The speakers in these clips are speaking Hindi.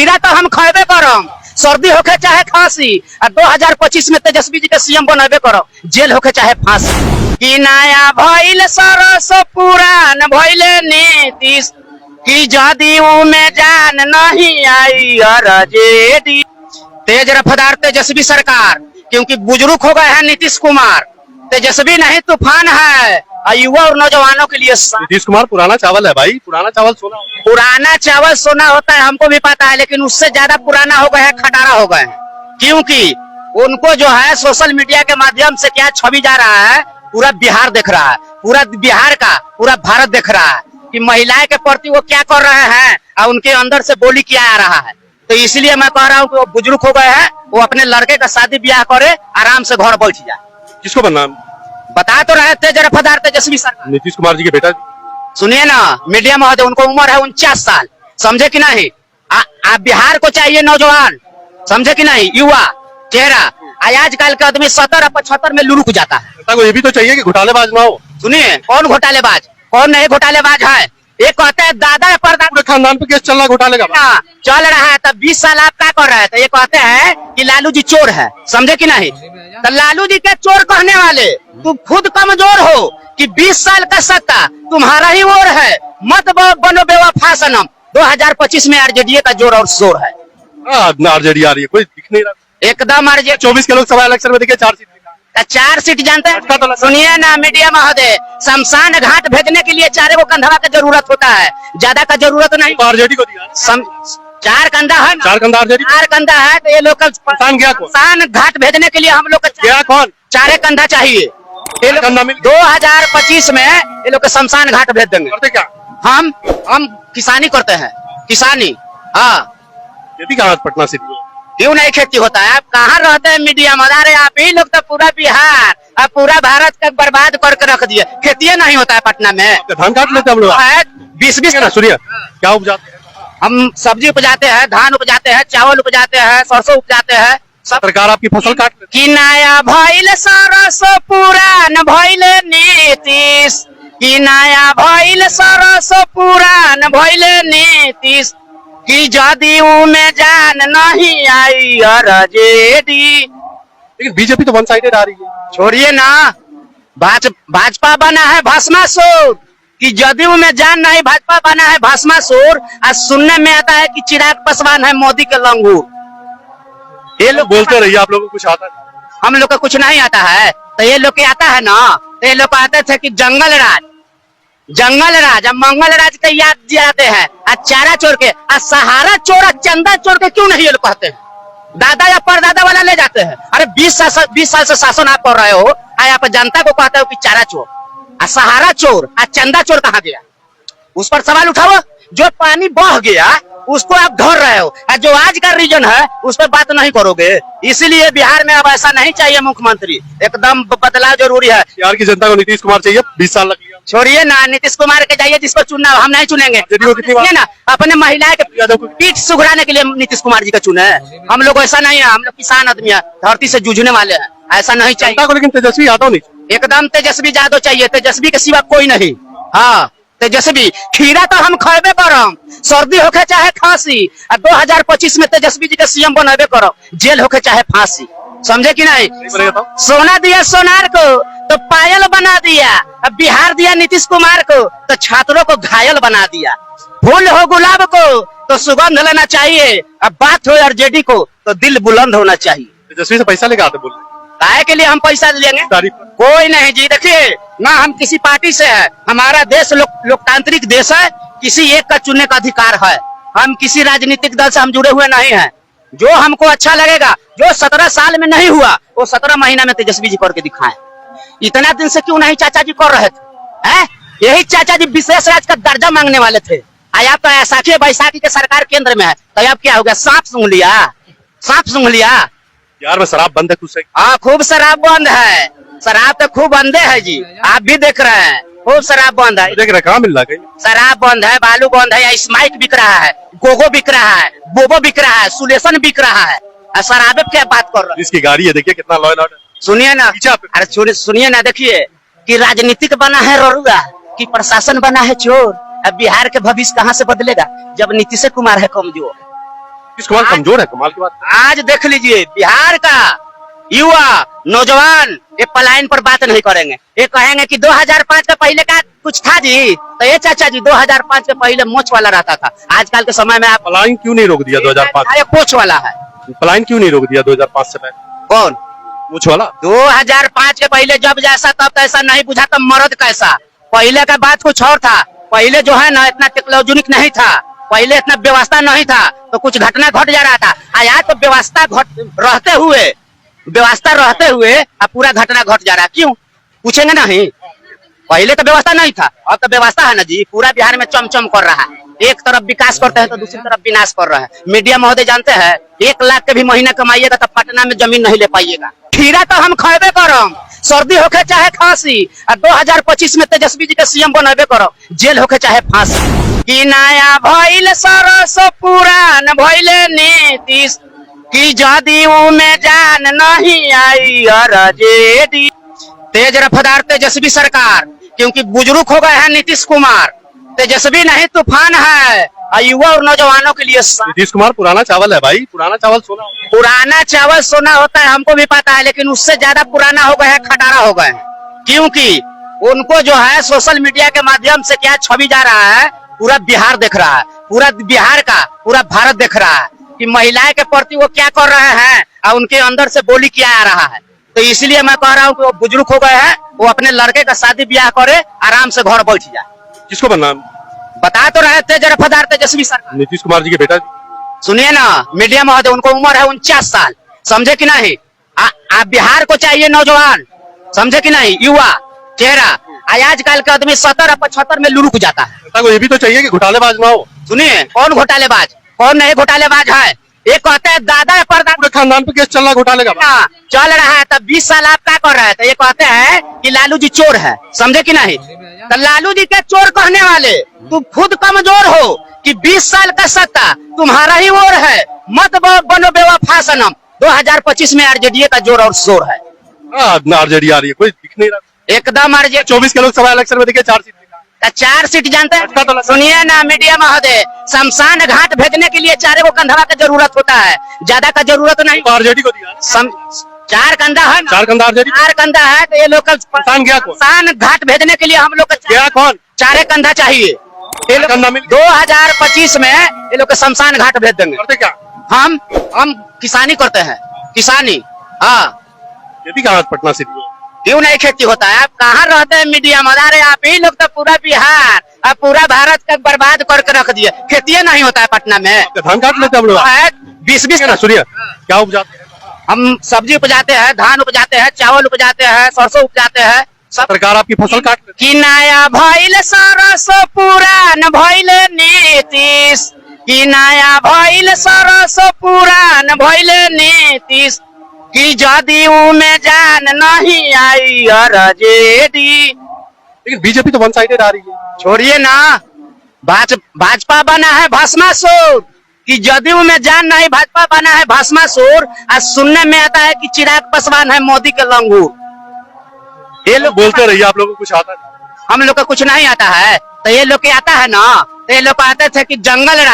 खीरा तो हम खाबे करम, सर्दी होके चाहे खांसी, और 2025 में तेजस्वी जी के सीएम बनबे करो, जेल होके चाहे फांसी। कि नया भइल सरस पुरान भइले नीतीश, कि जदयू में जान नहीं आई आरजेडी। तेज रफ्तार तेजस्वी सरकार, क्योंकि बुजुर्ग हो गए हैं नीतीश कुमार। तेजस्वी नहीं तूफान है, युवा और नौजवानों के लिए। नीतीश कुमार पुराना चावल है भाई, पुराना चावल सोना। पुराना चावल सोना होता है, हमको भी पता है, लेकिन उससे ज्यादा पुराना हो गए हैं, खटारा हो गए हैं। क्योंकि उनको जो है सोशल मीडिया के माध्यम से क्या छवि जा रहा है, पूरा बिहार देख रहा है, पूरा बिहार का पूरा भारत देख रहा है कि महिलाएं के प्रति वो क्या कर रहे हैं और उनके अंदर से बोली क्या आ रहा है। तो इसलिए मैं कह रहा हूँ कि वो बुजुर्ग हो गए हैं, वो अपने लड़के का शादी ब्याह करे, आराम से घर बैठ जाए। किसको बनना? बता तो रहे थे जरा फदार तेजस्वी सरकार, नीतीश कुमार जी के बेटा। सुनिए ना मीडिया महोदय, उनको उम्र है 49 साल, समझे कि नहीं? आप बिहार को चाहिए नौजवान, समझे कि नहीं, युवा चेहरा। आजकल का आदमी 70 और 75 में लुढ़क जाता है। ये भी तो चाहिए कि घोटालेबाज ना हो। सुनिए, कौन घोटालेबाज, कौन नहीं घोटालेबाज है? ये कहते हैं दादा परदादा खानदान पे केस चल रहा है घोटाले का, चल रहा है। तब 20 साल आप क्या कर रहे थे? ये कहते हैं कि लालू जी चोर है, समझे कि नहीं? तो लालू जी के चोर कहने वाले तुम खुद कमजोर हो कि 20 साल का सत्ता तुम्हारा ही ओर है, मत बनो बेवफा सनम। 2025 में आरजेडी का जोर और शोर है। आरजेडी आ रही है, कोई दिख नहीं रहा एकदम। आरजेडी 24 के लोकसभा इलेक्शन में दिखे 4 सीट, 4 सीट जानते हैं। सुनिए ना मीडिया महोदय, शमशान घाट भेजने के लिए 4 कंधा का जरूरत होता है, ज्यादा का जरूरत नहीं। आरजेडी को दिया 4 कंधा है, 4 कंधा आरजेडी, 4 कंधा है। तो ये लोग शमशान घाट भेजने के लिए हम लोग को 4 कंधा चाहिए। 2025 में ये लोग शमशान घाट भेज देंगे। करते क्या? हम किसानी करते हैं, किसानी। हाँ, खेती कहाँ पटना सिटी? क्यों नहीं खेती होता है? आप कहाँ रहते हैं मीडिया में? अरे आप ही लोग तो पूरा बिहार और पूरा भारत का बर्बाद करके रख दिए। खेती नहीं होता है पटना में। धान काट लेते हम लोग 20 ना। सुनिए, क्या उपजाते हैं? हम सब्जी उपजाते हैं, धान उपजाते हैं, चावल उपजाते हैं, सरसों उपजाते हैं। सरकार आपकी फसल काट लेती है। कि नया भइल सरस पुरान भइले नीतीश, कि नया भइल सरस पुरान भइले नीतीश, कि जदयू में जान नहीं आई आरजेडी। लेकिन बीजेपी तो वन साइडेड आ रही है। छोड़िए ना, भाजपा बना है भस्मासुर, कि जदयू में जान नहीं, भाजपा बना है भस्मासुर। आज सुनने में आता है कि चिराग पासवान है मोदी के लंगूर। ये लोग बोलते रहिए, आप लोगों को कुछ आता नहीं। हम लोग को कुछ नहीं आता है, तो ये लोग आता है ना। तो ये लोग आते थे कि जंगल राज, अब मंगल राज के याद दिलाते हैं। आज चारा चोर के, आज सहारा चोर, चंदा चोर के क्यों नहीं ये लोग कहते हैं? दादा या परदादा वाला ले जाते हैं। अरे 20 साल से शासन आप कर रहे हो, आप जनता को कहते हो कि चारा चोर, आज सहारा चोर, आज चंदा चोर कहाँ गया? उस पर सवाल उठाओ। जो पानी बह गया उसको आप धर रहे हो, जो आज का रीजन है उस पर बात नहीं करोगे। इसीलिए बिहार में अब ऐसा नहीं चाहिए मुख्यमंत्री, एकदम बदलाव जरूरी है। बिहार की जनता को नीतीश कुमार चाहिए। 20 साल लग गया। छोड़िए ना, नीतीश कुमार के जाइए, जिसको चुनना हम नहीं चुनेंगे ना। अपने महिलाएं के पीठ सुघराने के लिए नीतीश कुमार जी का चुने। हम लोग ऐसा नहीं है, हम लोग किसान आदमी है, धरती से जूझने वाले हैं, ऐसा नहीं चाहिए। लेकिन तेजस्वी यादव नहीं, एकदम तेजस्वी यादव चाहिए, तेजस्वी के सिवा कोई नहीं। हाँ, तेजस्वी। खीरा तो हम खाबे करम, सर्दी होके चाहे खांसी, और 2025 में तेजस्वी जी के सीएम बनबे करो, जेल होके चाहे फांसी, समझे कि नहीं? सोना दिया सोनार को तो पायल बना दिया, अब बिहार दिया नीतीश कुमार को तो छात्रों को घायल बना दिया। फूल हो गुलाब को तो सुगंध लेना चाहिए, अब बात हो आरजेडी को तो दिल बुलंद होना चाहिए। तेजस्वी से पैसा लेके आते बोल, काहे के लिए हम पैसा लेंगे? कोई नहीं जी। देखिए ना, हम किसी पार्टी से है, हमारा देश लोकतांत्रिक देश है, किसी एक का चुनने का अधिकार है। हम किसी राजनीतिक दल से हम जुड़े हुए नहीं हैं। जो हमको अच्छा लगेगा, जो 17 साल में नहीं हुआ वो 17 महीना में तेजस्वी जी करके दिखाएं। इतना दिन से क्यों नहीं चाचा जी कर रहे थे? यही चाचा जी विशेष राज्य का दर्जा मांगने वाले थे। आज आप तो बैसाखी के सरकार केंद्र में है, तो अब क्या हो गया? सांप सूंघ लिया, सांप सूंघ लिया। यार में शराब बंद है कुछ? हाँ, खूब शराब बंद है, शराब तो खूब बंदे है जी, आप भी देख रहे हैं, खूब शराब बंद है। देख रहे कहाँ मिल रहा है? शराब बंद है, बालू बंद है, स्माइक बिक रहा है, गोगो बिक रहा है, बोबो बिक रहा है, सुलेशन बिक रहा है, शराब क्या बात कर रहे हैं? इसकी गाड़ी है, देखिए कितना लॉ एंड ऑर्डर। सुनिए ना, अरे सुनिए ना, देखिए कि राजनीतिक बना है ररुआ, कि प्रशासन बना है चोर। अब बिहार के भविष्य कहाँ से बदलेगा जब नीतीश कुमार है कमजोर? नीतीश कुमार कमजोर है, कमाल की बात। आज देख लीजिए बिहार का युवा नौजवान ये पलायन पर बात नहीं करेंगे। ये कहेंगे कि 2005 के पहले का कुछ था जी, तो ये चाचा जी 2005 के पहले मोच वाला रहता था। आजकल के समय में आप पलायन क्यों नहीं रोक दिया 2005? पोछ वाला है। पलायन क्यों नहीं रोक दिया 2005 से पहले? कौन? मूछ वाला 2005 के पहले जब जैसा तब तैसा नहीं बुझा, तब मर्द कैसा। पहले का बात कुछ और था। पहले जो है ना इतना टेक्नोलॉजिक नहीं था, पहले इतना व्यवस्था नहीं था, तो कुछ घटना घट जा रहा था। आज तो व्यवस्था रहते हुए अब पूरा घटना घट जा रहा है। क्यों पूछेंगे नहीं? पहले तो व्यवस्था नहीं था, अब तो व्यवस्था है ना जी। पूरा बिहार में चमचम कर रहा है। एक तरफ विकास करते हैं तो दूसरी तरफ विनाश कर रहा है। मीडिया महोदय जानते हैं 1 लाख के भी महीना कमाइएगा तो पटना में जमीन नहीं ले पाइएगा। खीरा तो हम खेबे करम, सर्दी होके चाहे खांसी। और 2025 में तेजस्वी जी के सीएम बनबे करो, जेल होके चाहे फांसी। कि नया भइल सरस पुरान भइले नीतीश, कि जदयू में जान नहीं आई अरजेडी। तेज रफ्तार तेजस्वी सरकार, क्योंकि बुजुर्ग हो गए हैं नीतीश कुमार। तेजस्वी नहीं तूफान है युवा और नौजवानों के लिए। नीतीश कुमार पुराना चावल है भाई, पुराना चावल सोना। पुराना चावल सोना होता है, हमको भी पता है, लेकिन उससे ज्यादा पुराना हो गए हैं, खटारा हो गए हैं। क्योंकि उनको जो है सोशल मीडिया के माध्यम से क्या छवि जा रहा है, पूरा बिहार देख रहा है, पूरा बिहार का पूरा भारत देख रहा है कि महिलाएं के प्रति वो क्या कर रहे हैं और उनके अंदर से बोली क्या आ रहा है। तो इसलिए मैं कह रहा हूँ कि वो बुजुर्ग हो गए हैं, वो अपने लड़के का शादी ब्याह करे, आराम से घर बैठ जाए। किसको बनना? बता तो रहे थे जरा फदार तेजस्वी सरकार। नीतीश कुमार जी के बेटा। सुनिए ना मीडिया महोदय, उनको उम्र है 49 साल, समझे कि नहीं? आप बिहार को चाहिए नौजवान, समझे कि नहीं? युवा चेहरा। आजकल के आदमी 70 और 75 में लुढ़क जाता है। ये भी तो चाहिए कि घोटालेबाज ना हो। सुनिए, कौन घोटालेबाज, कौन नहीं घोटालेबाज है? ये कहते हैं दादा परदादा खानदान पे केस चल रहा घोटाले का चल रहा है, तब 20 साल आप क्या कर रहे थे? ये कहते हैं कि लालू जी चोर है, समझे कि नहीं? तो लालू जी के चोर कहने वाले तुम खुद कमजोर हो कि 20 साल का सत्ता तुम्हारा ही ओर है। मत बनो बेवफा सनम। 2025 में आरजेडी का जोर और शोर है। आरजेडी आ रही है, कोई दिख नहीं रहा। एकदम आरजेडी 24 के लोकसभा इलेक्शन में देखिए 4 सीट। 4 सीट जानते हैं? सुनिए ना मीडिया महोदय, शमशान घाट भेजने के लिए 4 कंधा का जरूरत होता है, ज्यादा का जरूरत नहीं। आरजेडी को दिया 4 कंधा है ना? 4 कंधा आरजेडी, 4 कंधा है तो ये लोकल शमशान घाट भेजने के लिए हम लोग गया कौन? 4 कंधा चाहिए। 2025 में ये लोग शमशान घाट भेज देंगे। करते क्या? हम किसानी करते हैं, किसानी। हाँ, खेती कहाँ पटना सिटी? क्यों नहीं खेती होता है? आप कहाँ रहते हैं मीडिया में? अरे आप ही लोग तो पूरा बिहार और पूरा भारत का बर्बाद करके रख दिए। खेती नहीं होता है पटना में। धान काट लेते हम लोग 20 ना। सूर्य क्या उपजाते हैं? हम सब्जी उपजाते हैं, धान उपजाते हैं, चावल उपजाते हैं, सरसों उपजाते हैं। सरकार आपकी फसल काट कि नया भइल सरस पुरान भइल नीतीश, कि नया भइल सरस पुरान भइल नीतीश, कि जदयू में जान नहीं आई अरजेडी। लेकिन बीजेपी तो वन साइडेड आ रही है। छोड़िए ना, भाजपा बना है भस्मासुर, कि जदयू में जान नहीं, भाजपा बना है भस्मासुर। आज सुनने में आता है कि चिराग पासवान है मोदी के लंगूर। ये लोग बोलते रहिए, आप लोगों को कुछ आता नहीं। हम लोग को कुछ नहीं आता है, तो ये लोग के आता है ना। तो ये लोग आते थे कि जंगल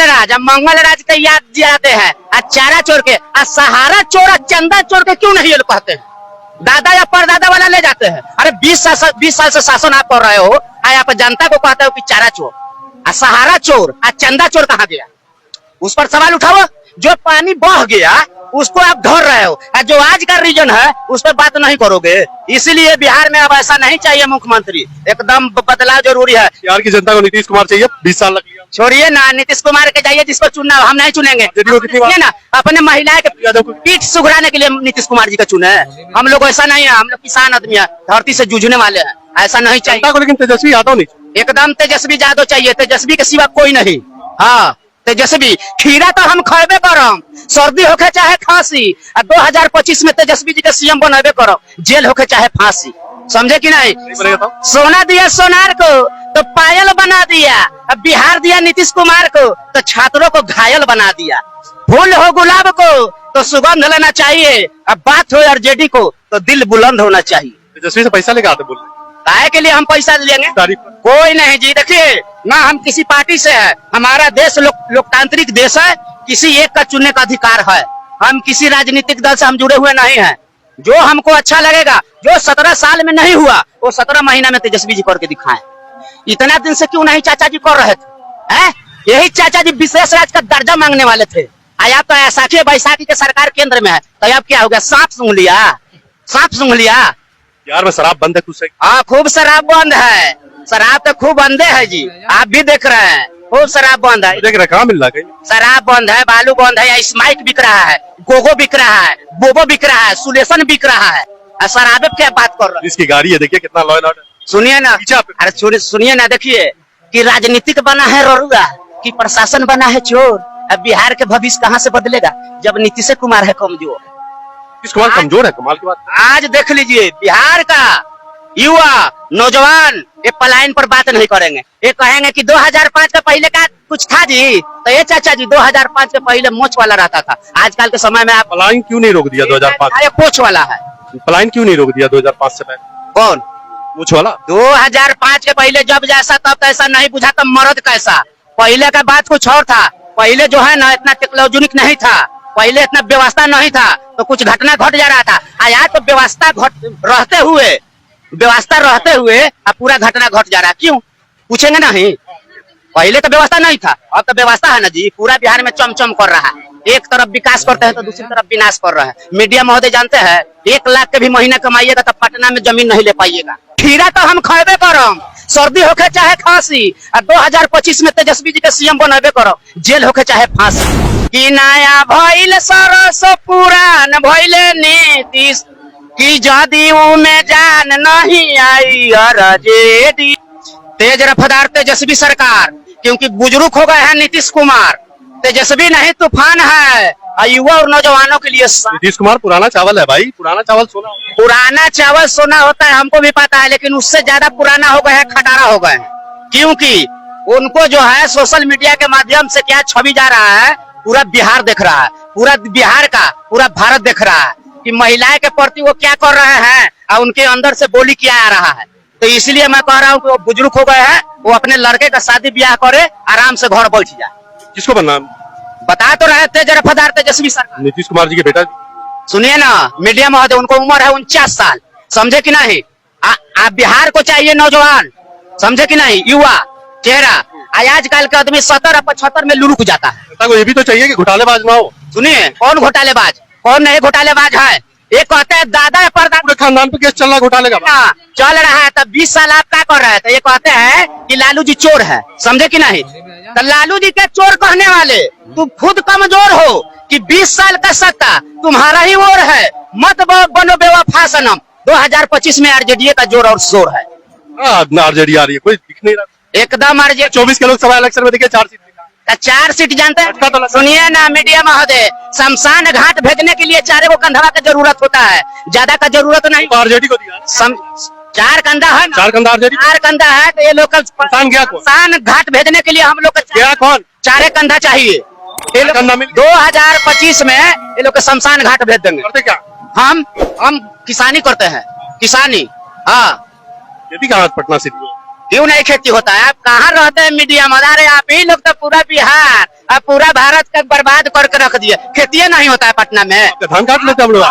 राज अब मंगल राज के याद दिलाते हैं। आज चारा चोर के, आज सहारा चोर, आज चंदा चोर के क्यों नहीं ये लोग कहते हैं? दादा या परदादा वाला ले जाते हैं। अरे 20 साल से शासन आप कर रहे हो, आज आप जनता को कहते हो कि चारा चोर, आज सहारा चोर, आज चंदा चोर कहाँ गया? उस पर सवाल उठाओ। जो पानी बह गया उसको आप धर रहे हो, जो आज का रीजन है उस पर बात नहीं करोगे। इसीलिए बिहार में अब ऐसा नहीं चाहिए मुख्यमंत्री, एकदम बदलाव जरूरी है। बिहार की जनता को नीतीश कुमार चाहिए। 20 साल लग लिया। छोड़िए ना, नीतीश कुमार के चाहिए जिसको चुनना, हम नहीं चुनेंगे ना। अपने महिलाएं के पीठ सुघराने के लिए नीतीश कुमार जी का चुने। हम लोग ऐसा नहीं है, हम लोग किसान आदमी है, धरती से जूझने वाले हैं। ऐसा नहीं चाहिए। लेकिन तेजस्वी यादव नहीं, एकदम तेजस्वी यादव चाहिए। तेजस्वी के सिवा कोई नहीं। हाँ, तेजस्वी। खीरा तो हम खेबे करम, सर्दी होके चाहे खांसी। और 2025 में तेजस्वी जी के सीएम बनबे करो, जेल होके चाहे फांसी। समझे कि नहीं? सोना दिया सोनार को तो पायल बना दिया, अब बिहार दिया नीतीश कुमार को तो छात्रों को घायल बना दिया। फूल हो गुलाब को तो सुगंध लेना चाहिए, अब बात हो आरजेडी को तो दिल बुलंद होना चाहिए। तेजस्वी से पैसा लेके आते बोल काहे के लिए हम पैसा लेंगे? तारीफ कोई नहीं जी। देखिए ना, हम किसी पार्टी से है, हमारा देश लोकतांत्रिक देश है, किसी एक का चुनने का अधिकार है। हम किसी राजनीतिक दल से हम जुड़े हुए नहीं हैं। जो हमको अच्छा लगेगा, जो 17 साल में नहीं हुआ वो 17 महीना में तेजस्वी जी करके दिखाएं। इतना दिन से क्यों नहीं चाचा जी कर रहे थे? हैं? यही चाचा जी विशेष राज्य का दर्जा मांगने वाले थे। आया तो ऐसाखी बैसाखी के सरकार केंद्र में है, तो अब क्या हो गया? सांप सूंघ लिया, सांप सूंघ लिया। बिहार में शराब बंद है कुछ सही? हाँ, खूब शराब बंद है। शराब तो खूब बंदे है जी, आप भी देख रहे हैं, खूब शराब बंद है। देख रहे कहाँ मिल रहा है? शराब बंद है, बालू बंद है, स्माइक बिक रहा है, गोगो बिक रहा है, बोबो बिक रहा है, सुलेशन बिक रहा है। शराब क्या बात कर रहे हैं? इसकी गाड़ी है, देखिए कितना लॉ एंड ऑर्डर। सुनिए ना, अरे सुनिए ना, देखिए कि राजनीतिक बना है ररुआ, कि प्रशासन बना है चोर। अब बिहार के भविष्य कहाँ से बदलेगा जब नीतीश कुमार है कमजोर? नीतीश कुमार कमजोर है? कमाल की बात। आज देख लीजिए, बिहार का युवा नौजवान ये पलायन पर बात नहीं करेंगे। ये कहेंगे कि 2005 के पहले का कुछ था जी, तो ये चाचा जी 2005 के पहले मोच वाला रहता था। आजकल के समय में आप पलायन क्यों नहीं रोक दिया 2005? पोछ वाला है। पलायन क्यों नहीं रोक दिया 2005 से पहले? कौन? मूछ वाला। 2005 के पहले जब जैसा तब कैसा नहीं बुझा, तब मर्द कैसा। पहले का बात कुछ और था। पहले जो है ना, इतना टेक्नोलॉजिक नहीं था, पहले इतना व्यवस्था नहीं था, तो कुछ घटना घट जा रहा था। आज तो व्यवस्था रहते हुए अब पूरा घटना घट जा रहा है। क्यों पूछेंगे? नहीं, पहले तो व्यवस्था नहीं था, अब तो व्यवस्था है ना जी। पूरा बिहार में चमचम कर रहा है। एक तरफ विकास करते हैं तो दूसरी तरफ विनाश कर रहा है। मीडिया महोदय जानते हैं, 1 लाख के भी महीना कमाइएगा तो पटना में जमीन नहीं ले पाइएगा। खीरा तो हम खाएबे करम, सर्दी होके चाहे खांसी, और 2025 में तेजस्वी जी के सीएम बनबे करो, जेल होके चाहे फांसी। कि नया भइल सरस पुरान भइले नीतीश, कि जदयू में जान नहीं आई अरजेडी। तेज रफ्तार तेजस्वी सरकार, क्योंकि बुजुर्ग हो गए हैं नीतीश कुमार। तेजस्वी नहीं तूफान है, युवा और नौजवानों के लिए। नीतीश कुमार पुराना चावल है भाई, पुराना चावल सोना। पुराना चावल सोना होता है, हमको भी पता है, लेकिन उससे ज्यादा पुराना हो गए हैं, खटारा हो गए हैं। क्योंकि उनको जो है सोशल मीडिया के माध्यम से क्या छवि जा रहा है, पूरा बिहार देख रहा है, पूरा बिहार का पूरा भारत देख रहा है कि महिलाएं के प्रति वो क्या कर रहे हैं और उनके अंदर से बोली क्या आ रहा है। तो इसलिए मैं कह रहा हूँ कि वो बुजुर्ग हो गए हैं, वो अपने लड़के का शादी ब्याह करे, आराम से घर बैठ जाए। किसको बनना? बता तो रहे थे रफ्तार तेजस्वी सरकार, नीतीश कुमार जी के बेटा। सुनिए ना मीडिया महोदय, उनको उम्र है 49 साल, समझे कि नहीं? आप बिहार को चाहिए नौजवान, समझे कि नहीं? युवा चेहरा। आजकल के आदमी 70 और 75 में लुढ़क जाता है। तो ये भी तो चाहिए कि घोटालेबाज ना हो। सुनिए, कौन घोटालेबाज, कौन नहीं घोटालेबाज है? ये कहते हैं दादा परदादा खानदान पे केस चल रहा है घोटाले का, चल रहा है। तब 20 साल आप क्या कर रहे थे? ये कहते हैं कि लालू जी चोर है, समझे कि नहीं? तो लालू जी के चोर कहने वाले तुम खुद कमजोर हो कि 20 साल का सत्ता तुम्हारा ही ओर है। मत बनो बेवफा सनम। 2025 में आरजेडी का जोर और शोर है। आरजेडी आ रही है, कोई दिख नहीं रहा एकदम। आरजेडी 24 के लोकसभा इलेक्शन में देखिए 4 सीट जानते हैं। सुनिए ना मीडिया महोदय, शमशान घाट भेजने के लिए 4 गो कंधा का जरूरत होता है, ज्यादा का जरूरत नहीं। आरजेडी को दिया 4 कंधा है, 4 कंधा आरजेडी, 4 कंधा है। तो ये लोकल शमशान घाट भेजने के लिए हम लोग क्या कौन 4 कंधा चाहिए। 2025 में ये लोग शमशान घाट भेज देंगे। करते क्या? हम किसानी करते हैं, किसानी। हाँ, खेती कहाँ? पटना सिटी। क्यों नहीं खेती होता है? आप कहाँ रहते हैं मीडिया में? अरे आप ही लोग तो पूरा बिहार और पूरा भारत का बर्बाद करके रख दिए। खेती नहीं होता है पटना में। धान काट लेते हम लोग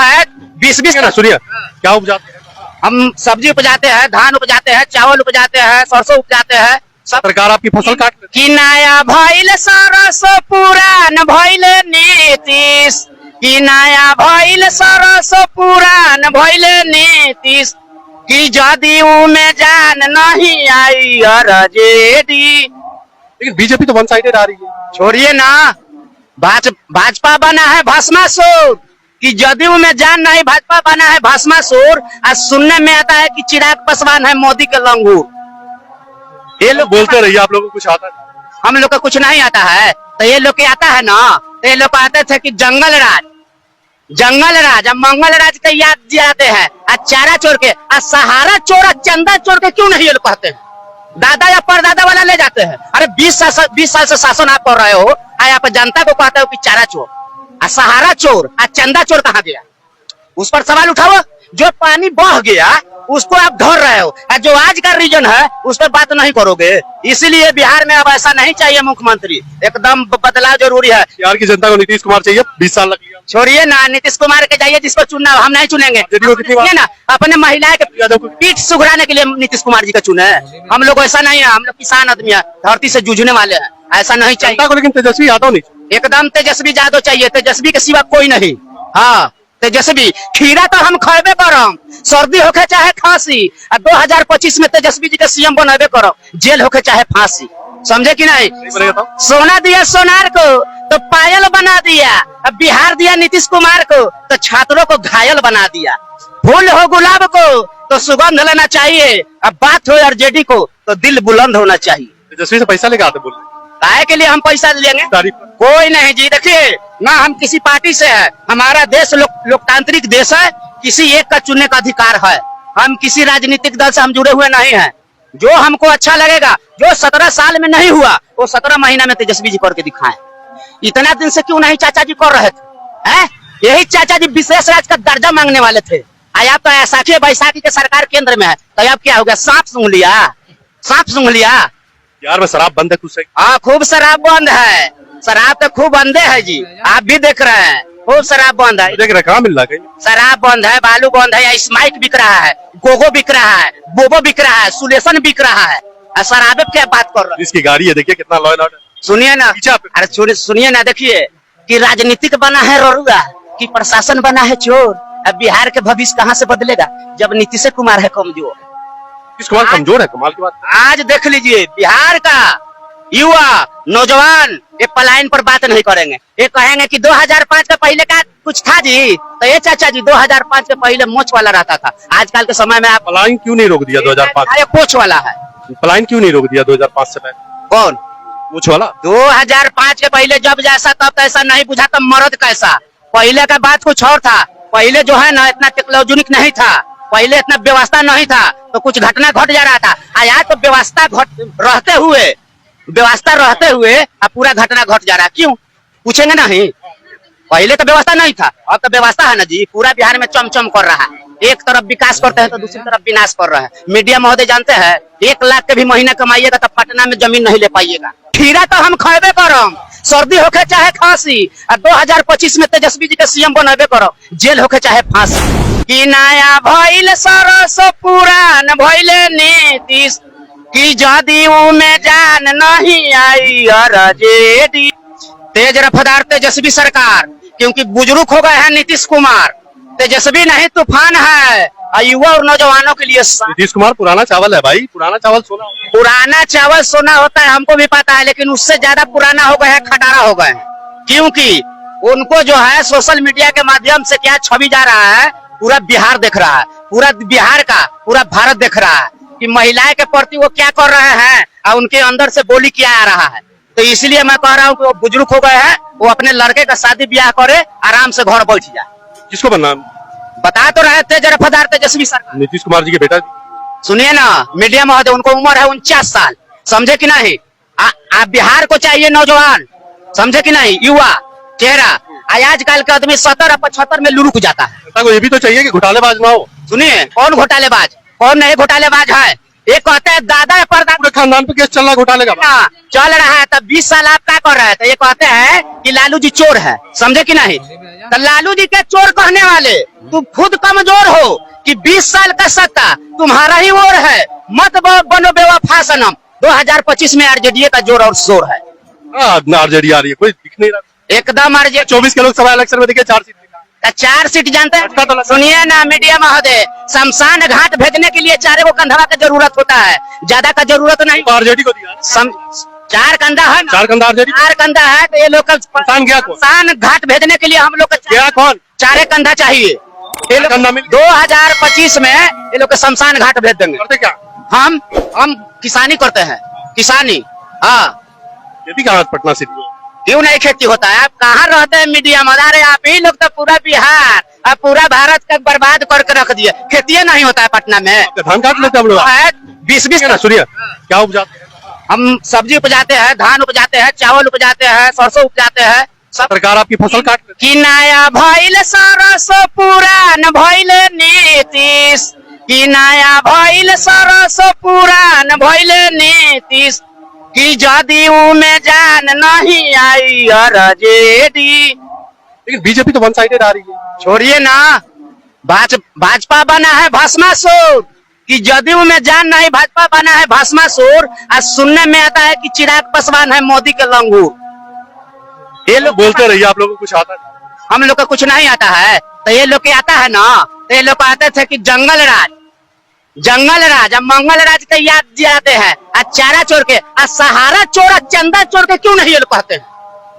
20 ना। सुनिए, क्या उपजाते हैं? हम सब्जी उपजाते हैं, धान उपजाते हैं, चावल उपजाते हैं, सरसों उपजाते हैं। सरकार आपकी फसल काट लेती कि नया भइल सरस पुरान भइल नीतीश, कि नया भइल सरस पुरान भइल नीतीश, कि जदयू में जान नहीं आई अरजेडी। लेकिन बीजेपी तो वन साइडेड आ रही है। छोड़िए ना, भाजपा बना है भस्मासुर, कि जदयू में जान नहीं, भाजपा बना है भस्मासुर। आज सुनने में आता है कि चिराग पासवान है मोदी के लंगूर। ये लोग बोलते रहिए, आप लोगों को कुछ आता है? हम लोग को कुछ नहीं आता है, तो ये लोग के आता है ना। तो ये लोग आते थे कि जंगल राज, अब मंगल राज के याद दिलाते हैं। चारा चोर के, सहारा चोर, चंदा चोर के क्यों नहीं ये लोग कहते हैं? दादा या परदादा वाला ले जाते हैं। अरे 20 साल से शासन आप कर रहे हो, आप जनता को कहते हो कि चारा चोर, सहारा चोर, चंदा चोर कहाँ गया? उस पर सवाल उठाओ। जो पानी बह गया उसको आप धर रहे हो, और जो आज का रीजन है उस पर बात नहीं करोगे। इसीलिए बिहार में अब ऐसा नहीं चाहिए मुख्यमंत्री, एकदम बदलाव जरूरी है। बिहार की जनता को नीतीश कुमार चाहिए, 20 साल लग गया। छोड़िए ना, नीतीश कुमार के जाइए, जिसको चुनना हम नहीं चुनेंगे। सुनिए ना, अपने महिला के पीठ सुघराने के लिए नीतीश कुमार जी का चुने। हम लोग ऐसा नहीं है, हम लोग किसान आदमी है, धरती से जूझने वाले हैं, ऐसा नहीं चाहिए। जनता को लेकिन तेजस्वी यादव नहीं, एकदम तेजस्वी यादव चाहिए, तेजस्वी के सिवा कोई नहीं। हाँ तेजस्वी, खीरा तो हम खाबे करम, सर्दी होके चाहे खांसी, और 2025 में तेजस्वी जी के सीएम बनाबे करो, जेल होके चाहे फांसी, समझे कि नहीं। सोना दिया सोनार को तो पायल बना दिया, अब बिहार दिया नीतीश कुमार को तो छात्रों को घायल बना दिया। फूल हो गुलाब को तो सुगंध लेना चाहिए, अब बात हो आरजेडी को तो दिल बुलंद होना चाहिए। तेजस्वी से पैसा लेके आते बोल रहे काहे के लिए हम पैसा लेंगे? कोई नहीं जी, देखिए ना हम किसी पार्टी से है, हमारा देश लोकतांत्रिक देश है, किसी एक का चुनने का अधिकार है। हम किसी राजनीतिक दल से हम जुड़े हुए नहीं हैं। जो हमको अच्छा लगेगा, जो 17 साल में नहीं हुआ वो 17 महीना में तेजस्वी जी करके दिखाएं। इतना दिन से क्यों नहीं चाचा जी कर रहे थे? हैं? यही चाचा जी विशेष राज्य का दर्जा मांगने वाले थे। अब तो ऐसाखी बैसाखी के सरकार केंद्र में है, तो अब क्या हो गया? सांप सूंघ लिया, सांप सूंघ लिया। बिहार में शराब बंद है कुछ से? हाँ खूब शराब बंद है, शराब तो खूब बंदे है जी, आप भी देख रहे हैं, खूब शराब बंद है। देख रहे कहाँ मिल रहा है? शराब बंद है, बालू बंद है, स्माइक बिक रहा है, गोगो बिक रहा है, बोबो बिक रहा है, सुलेशन बिक रहा है, शराब क्या बात कर रहे हैं? इसकी गाड़ी है, देखिए कितना लॉ एंड ऑर्डर। सुनिए ना, अरे सुनिए ना, देखिए कि राजनीतिक बना है ररुआ, कि प्रशासन बना है चोर। अब बिहार के भविष्य कहाँ से बदलेगा जब नीतीश कुमार है कमजोर? नीतीश कुमार कमजोर है, कमाल की बात। आज देख लीजिए बिहार का युवा नौजवान ये पलायन पर बात नहीं करेंगे, ये कहेंगे कि 2005 के पहले का कुछ था जी, तो ये चाचा जी 2005 के पहले मोच वाला रहता था। आजकल के समय में आप पलायन क्यों नहीं रोक दिया 2005? पोछ वाला है। पलायन क्यों नहीं रोक दिया 2005 से पहले? कौन? पूछ वाला 2005 के पहले जब जैसा तब तैसा नहीं बुझा, तब मर्द कैसा। पहले का बात कुछ और था, पहले जो है ना इतना टेक्नोलॉजिक नहीं था, पहले इतना व्यवस्था नहीं था, तो कुछ घटना घट जा रहा था। आज तो व्यवस्था रहते हुए अब पूरा घटना घट जा रहा है। क्यों पूछेंगे नहीं? पहले तो व्यवस्था नहीं था, अब तो व्यवस्था है ना जी, पूरा बिहार में चमचम कर रहा है। एक तरफ विकास करते हैं तो दूसरी तरफ विनाश कर रहे हैं। मीडिया महोदय जानते हैं 1 लाख के भी महीना कमाइएगा तो पटना में जमीन नहीं ले पाइएगा। खीरा तो हम खाबे करम, सर्दी होके चाहे खांसी, और 2025 में तेजस्वी जी के सीएम बनाबे करो, जेल होके चाहे फांसी। कि नया भइल सरस पुरान भइले नीतीश, कि जदयू में जान नहीं आई आरजेडी। तेज रफ्तार तेजस्वी सरकार, क्योंकि बुजुर्ग हो गए हैं नीतीश कुमार, तेजस्वी नहीं तूफान है, युवा और नौजवानों के लिए। नीतीश कुमार पुराना चावल है भाई, पुराना चावल सोना। पुराना चावल सोना होता है, हमको भी पता है, लेकिन उससे ज्यादा पुराना हो गए हैं, खटारा हो गए हैं। क्योंकि उनको जो है सोशल मीडिया के माध्यम से क्या छवि जा रहा है, पूरा बिहार देख रहा है, पूरा बिहार का पूरा भारत देख रहा है कि महिलाएं के प्रति वो क्या कर रहे हैं और उनके अंदर से बोली क्या आ रहा है। तो इसलिए मैं कह रहा हूँ कि वो बुजुर्ग हो गए हैं, वो अपने लड़के का शादी ब्याह करे, आराम से घर बैठ जाए। किसको बनना? बता तो रहे थे जरा रफ्तार तेजस्वी सरकार, नीतीश कुमार जी के बेटा। सुनिए ना मीडिया महोदय, उनको उम्र है 49 साल, समझे कि नहीं? आप बिहार को चाहिए नौजवान, समझे कि नहीं, युवा चेहरा। आजकल का आदमी 70 और 75 में लुढ़क जाता है। ये भी तो चाहिए कि घोटालेबाज ना हो। सुनिए, कौन घोटालेबाज, कौन नहीं घोटालेबाज है? ये कहते हैं दादा परदादा खानदान पे केस चल रहा है घोटाले का, चल रहा है, तब 20 साल आप क्या कर रहे थे? ये कहते हैं कि लालू जी चोर है, समझे कि नहीं? तो लालू जी के चोर कहने वाले तुम खुद कमजोर हो कि 20 साल का सत्ता तुम्हारा ही ओर है, मत बनो बेवफा सनम। 2025 में आरजेडी का जोर और शोर है। आरजेडी आ रही है, कोई दिख नहीं रहा एकदम। आरजेडी 24 के लोकसभा इलेक्शन में दिखे 4 सीट, 4 सीट जानते हैं? सुनिए ना मीडिया महोदय, शमशान घाट भेजने के लिए 4 कंधा का जरूरत होता है, ज्यादा का जरूरत नहीं। आरजेडी को दिया 4 कंधा है, 4 कंधा आरजेडी, 4 कंधा है, तो ये लोग शमशान घाट भेजने के लिए हम लोग गया कौन? 4 कंधा चाहिए। 2025 में ये लोग शमशान घाट भेज देंगे। करते क्या? हम किसानी करते हैं, किसानी। हाँ, खेती कहाँ? पटना सिटी। क्यों नहीं खेती होता है? आप कहाँ रहते हैं मीडिया में? अरे आप ही लोग तो पूरा बिहार और पूरा भारत का बर्बाद करके रख दिए। खेती नहीं होता है पटना में। धान काट लेते हम लोग 20 ना। सुनिए, क्या उपजाते हैं? हम सब्जी उपजाते हैं, धान उपजाते हैं, चावल उपजाते हैं, सरसों उपजाते हैं, सरकार आपकी फसल काट रही कि नया भइल सरस पुरान भइल नीतीश, कि नया भइल सरस पुरान भइल नीतीश, कि जदयू में जान नहीं आई आरजेडी। लेकिन बीजेपी तो वन साइडेड आ रही है। छोड़िए ना, भाजपा बना है भस्मासुर, कि जदयू में जान नहीं, भाजपा बना है भस्मासुर। आज सुनने में आता है कि चिराग पासवान है मोदी के लंगूर। ये लोग बोलते रहिए, आप लोगों को कुछ आता नहीं। हम लोग को कुछ नहीं आता है, तो ये लोग के आता है ना। तो ये लोग को आते थे कि जंगल राज, जंगल राज, अब मंगल राज का याद दिलाते हैं। आज चारा चोर के, आज सहारा चोर, आज चंदा चोर के क्यों नहीं ये लोग कहते हैं?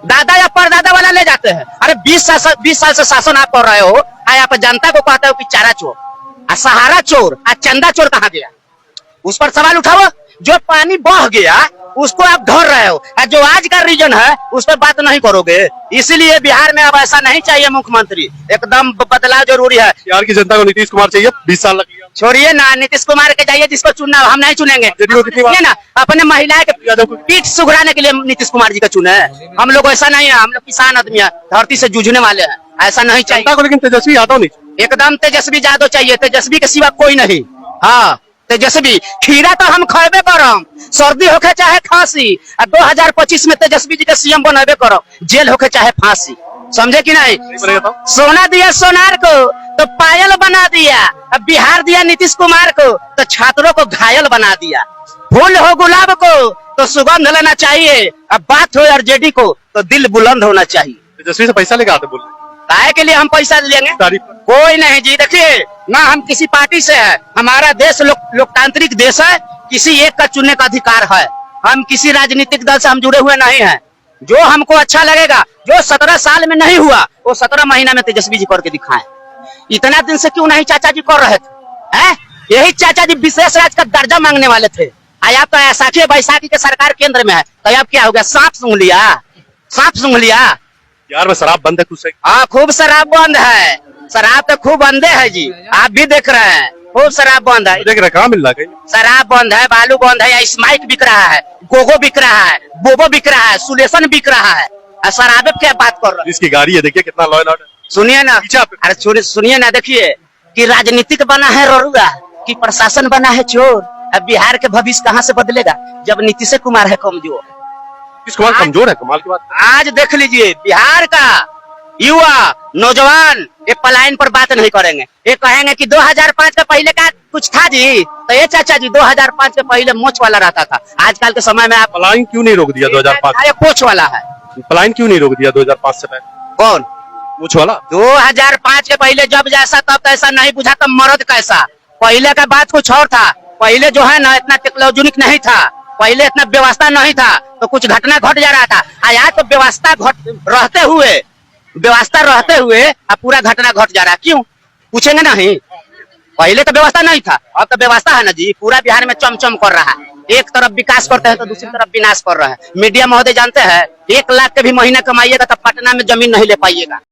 दादा या परदादा वाला ले जाते हैं। अरे 20 साल से शासन आप कर रहे हो, आज आप जनता को कहते हो कि चारा चोर, आज सहारा चोर, आज चंदा चोर कहाँ गया? उस पर सवाल उठाओ। जो पानी बह गया उसको आप धर रहे हो, जो आज का रीजन है उस पर बात नहीं करोगे। इसीलिए बिहार में अब ऐसा नहीं चाहिए मुख्यमंत्री, एकदम बदलाव जरूरी है। बिहार की जनता को नीतीश कुमार चाहिए, 20 साल लग गया। छोड़िए ना, नीतीश कुमार के जाइए, जिसको चुनना हम नहीं चुनेंगे। ये ना अपने महिलाएं के पीठ सुघराने के लिए नीतीश कुमार जी का चुने। हम लोग ऐसा नहीं है, हम लोग किसान आदमी है, धरती से जूझने वाले हैं, ऐसा नहीं चाहिए। लेकिन तेजस्वी यादव नहीं, एकदम तेजस्वी यादव चाहिए, तेजस्वी के सिवा कोई नहीं। हाँ तेजस्वी, खीरा तो हम खाबे करम, सर्दी होके चाहे खांसी। 2025 में तेजस्वी जी के सीएम बनाबे करो, जेल होके चाहे फांसी। समझे कि नहीं? सोना दिया सोनार को तो पायल बना दिया, अब बिहार दिया नीतीश कुमार को तो छात्रों को घायल बना दिया। फूल हो गुलाब को तो सुगंध लेना चाहिए, अब बात हो आरजेडी को तो दिल बुलंद होना चाहिए। तेजस्वी से पैसा लेके आते बोल काहे के लिए हम पैसा लेंगे? कोई नहीं जी, देखिए ना, हम किसी पार्टी से है, हमारा देश लोकतांत्रिक देश है, किसी एक का चुनने का अधिकार है। हम किसी राजनीतिक दल से हम जुड़े हुए नहीं हैं। जो हमको अच्छा लगेगा, जो 17 साल में नहीं हुआ वो 17 महीना में तेजस्वी जी करके दिखाएं। इतना दिन से क्यों नहीं चाचा जी कर रहे थे? हैं? यही चाचा जी विशेष राज्य का दर्जा मांगने वाले थे। आज आप तो ऐसाखी बैसाखी के सरकार केंद्र में है, तो अब क्या हो गया? सांप सूंघ लिया, सांप सूंघ लिया। यार में शराब बंद है कुछ? हाँ खूब शराब बंद है, शराब तो खूब बंदे है जी, आप भी देख रहे हैं, खूब शराब बंद है। देख रहे कहाँ मिल रहा है? शराब बंद है, बालू बंद है, या स्माइक बिक रहा है, गोगो बिक रहा है, बोबो बिक रहा है, सुलेशन बिक रहा है, शराब क्या बात कर रहे हैं? इसकी गाड़ी है, देखिए कितना लॉ एंड ऑर्डर। सुनिए ना, अरे सुनिए ना, देखिए कि राजनीतिक बना है ररुआ, कि प्रशासन बना है चोर। अब बिहार के भविष्य कहाँ से बदलेगा जब नीतीश कुमार है कमजोर? नीतीश कुमार कमजोर है? कमाल की बात। आज देख लीजिए, बिहार का युवा नौजवान ये पलायन पर बात नहीं करेंगे, ये कहेंगे कि 2005 के पहले का कुछ था जी, तो ये चाचा जी 2005 के पहले मोच वाला रहता था। आजकल के समय में आप पलायन क्यों नहीं रोक दिया 2005? पोछ वाला है। पलायन क्यों नहीं रोक दिया 2005 से पहले? कौन? मोच वाला। 2005 के पहले जब जैसा तब कैसा नहीं बुझा, तब मर्द कैसा। पहले का बात कुछ और था, पहले जो है ना इतना टेक्नोलॉजिक नहीं था, पहले इतना व्यवस्था नहीं था, तो कुछ घटना घट जा रहा था। आज तो व्यवस्था रहते हुए अब पूरा घटना घट जा रहा है। क्यों पूछेंगे नहीं? पहले तो व्यवस्था नहीं था, अब तो व्यवस्था है ना जी। पूरा बिहार में चमचम कर रहा है, एक तरफ विकास करते हैं तो दूसरी तरफ विनाश कर रहे हैं। मीडिया महोदय जानते हैं, 1 लाख के भी महीना कमाइएगा तो पटना में जमीन नहीं ले पाइएगा।